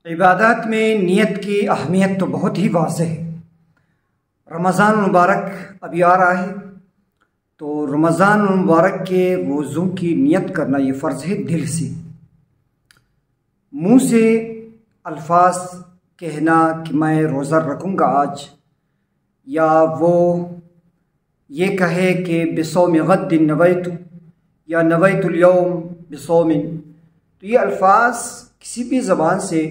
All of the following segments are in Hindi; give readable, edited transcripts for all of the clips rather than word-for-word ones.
इबादत में नियत की अहमियत तो बहुत ही वाज़ेह है। रमज़ान मुबारक अभी आ रहा है, तो रमज़ान मुबारक के वज़ू की नियत करना ये फ़र्ज़ है दिल से। मुँह से अल्फाज कहना कि मैं रोज़ा रखूँगा आज, या वो ये कहे कि बिसौम गद्दिन नवैतु या नवैतुल यौम बिसौमिन, तो ये अल्फाज किसी भी ज़बान से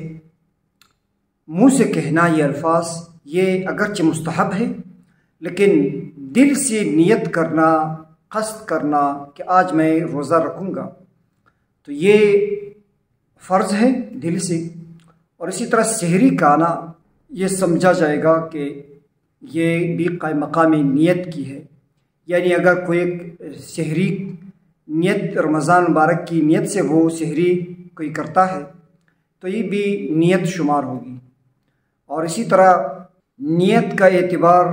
मुँह से कहना, ये अल्फाज ये अगरचे मुस्तहब है, लेकिन दिल से नियत करना, क़स्द करना कि आज मैं रोज़ा रखूँगा, तो ये फ़र्ज़ है दिल से। और इसी तरह सहरी खाना ये समझा जाएगा कि ये भी क़ाइम मक़ामी नियत की है, यानी अगर कोई सहरी नियत रमज़ान मुबारक की नियत से वो सहरी कोई करता है तो ये भी नियत शुमार होगी। और इसी तरह नियत का एतबार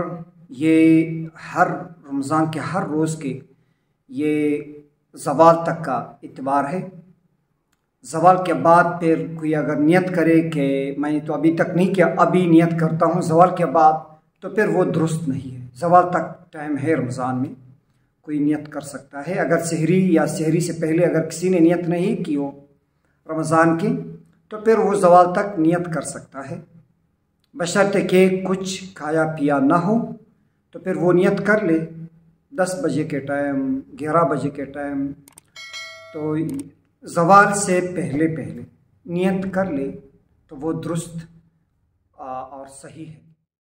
ये हर रमज़ान के हर रोज़ के ये ज़वाल तक का एतबार है। ज़वाल के बाद फिर कोई अगर नियत करे कि मैंने तो अभी तक नहीं किया, अभी नियत करता हूँ ज़वाल के बाद, तो फिर वो दुरुस्त नहीं है। ज़वाल तक टाइम है, रमज़ान में कोई नियत कर सकता है। अगर सहरी या सहरी से पहले अगर किसी ने नियत नहीं की हो रमज़ान की, तो फिर वो ज़वाल तक नियत कर सकता है, बशर्ते कि कुछ खाया पिया ना हो। तो फिर वो नियत कर ले 10 बजे के टाइम, 11 बजे के टाइम, तो ज़वाल से पहले पहले नियत कर ले तो वो दुरुस्त और सही है।